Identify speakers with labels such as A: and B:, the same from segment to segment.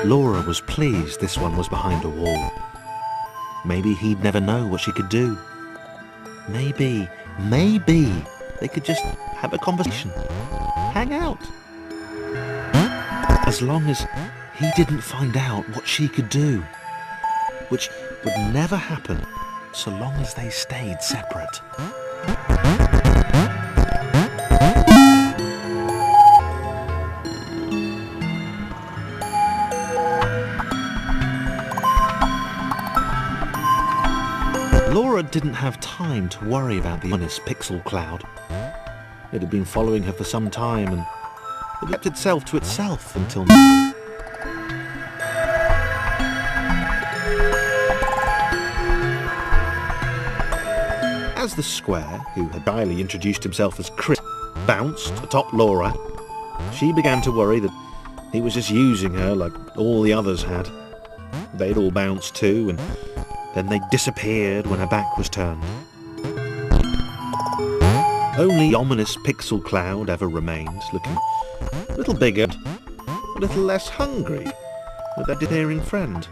A: Laura was pleased this one was behind a wall. Maybe he'd never know what she could do. Maybe they could just have a conversation. Hang out. As long as he didn't find out what she could do. Which would never happen so long as they stayed separate. Laura didn't have time to worry about the ominous pixel cloud. It had been following her for some time and it kept itself to itself until now. As the square, who had shyly introduced himself as Chris, bounced atop Laura, she began to worry that he was just using her like all the others had. They'd all bounced too, and then they disappeared when her back was turned. Only the ominous pixel cloud ever remained, looking a little bigger, a little less hungry, with their disappearing friend.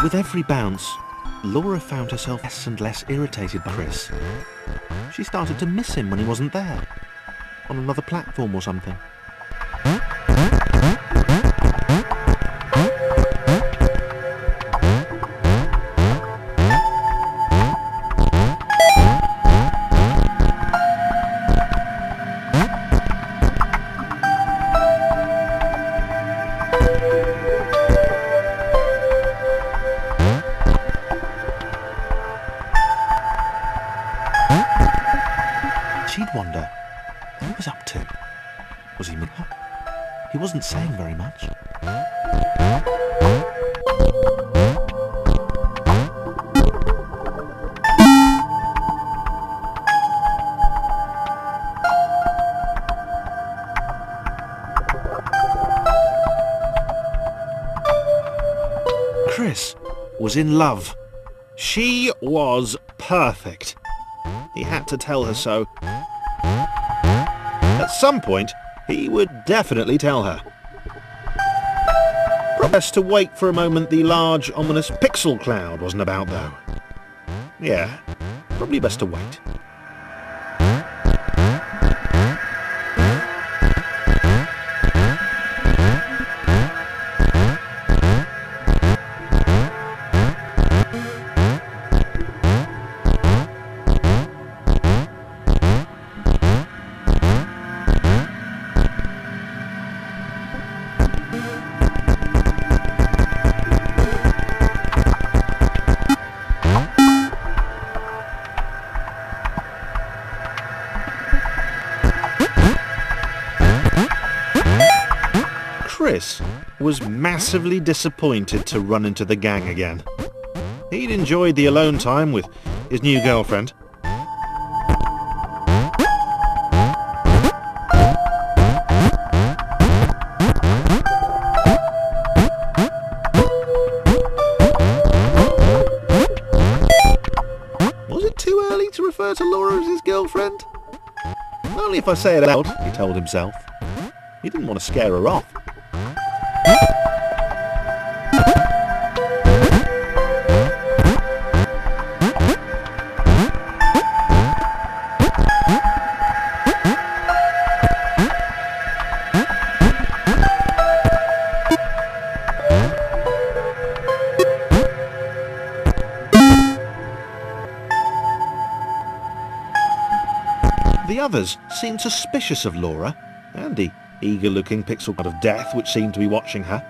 A: With every bounce, Laura found herself less and less irritated by Chris. She started to miss him when he wasn't there, on another platform or something. She'd wonder what he was up to. Was he with her? He wasn't saying very much. Chris was in love. She was perfect. He had to tell her so. At some point, he would definitely tell her. Best to wait for a moment the large, ominous pixel cloud wasn't about, though. Yeah, probably best to wait. Chris was massively disappointed to run into the gang again. He'd enjoyed the alone time with his new girlfriend. Was it too early to refer to Laura as his girlfriend? Only if I say it out, he told himself. He didn't want to scare her off. The others seemed suspicious of Laura, and the eager-looking pixel god of death which seemed to be watching her.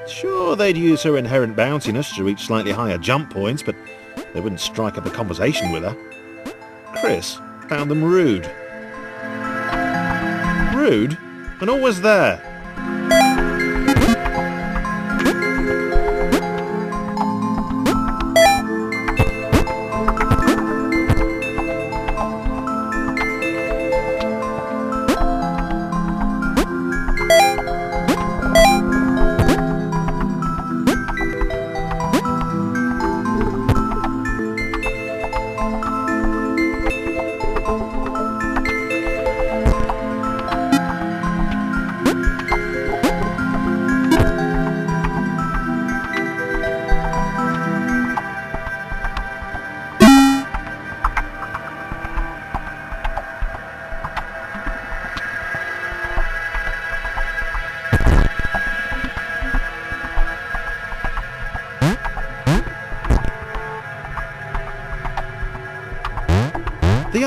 A: Sure, they'd use her inherent bounciness to reach slightly higher jump points, but they wouldn't strike up a conversation with her. Chris found them rude. Rude, and always there.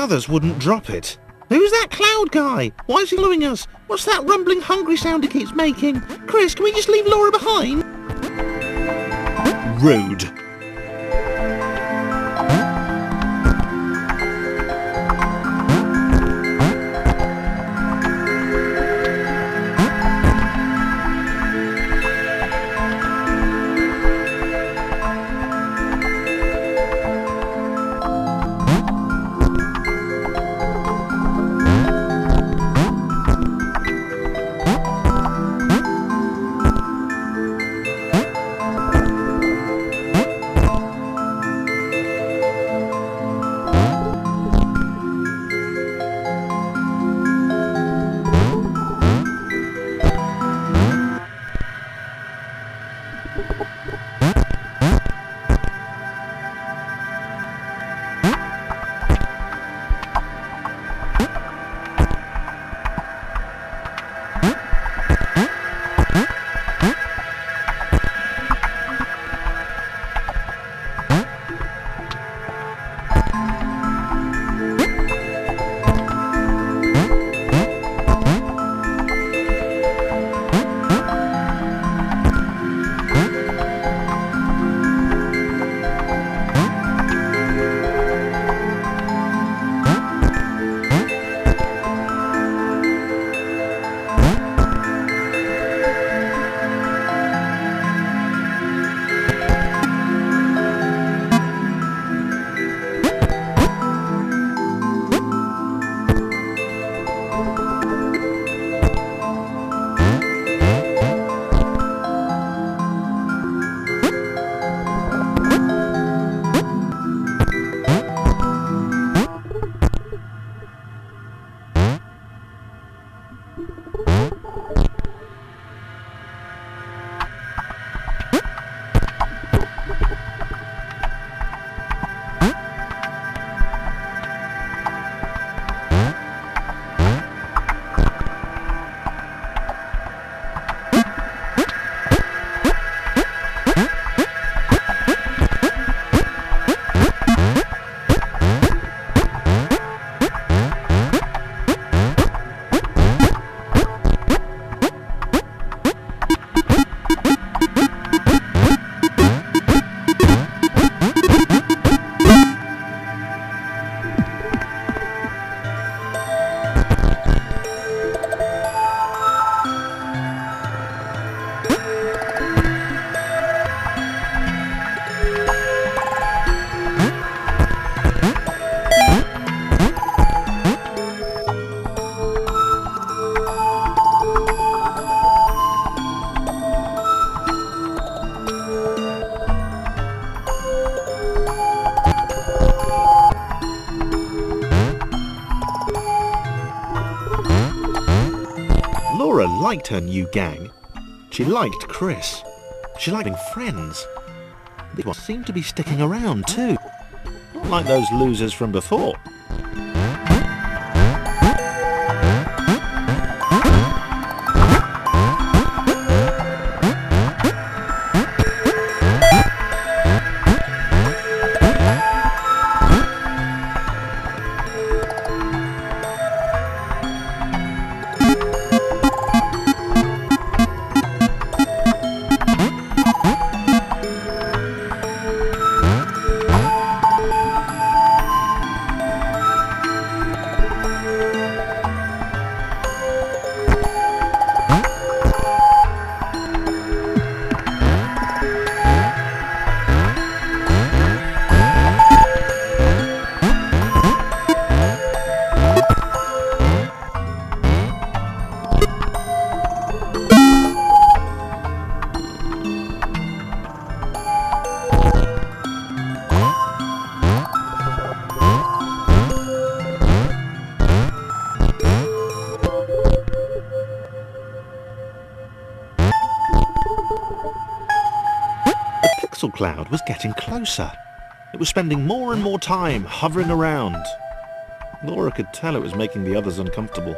A: others wouldn't drop it. Who's that cloud guy? Why is he following us? What's that rumbling hungry sound he keeps making? Chris, can we just leave Laura behind? Rude.
B: Laura liked her new gang. She liked Chris. She liked having friends. These ones seemed to be sticking around too. Not like those losers from before. Cloud was getting closer. It was spending more and more time hovering around. Laura could tell it was making the others uncomfortable.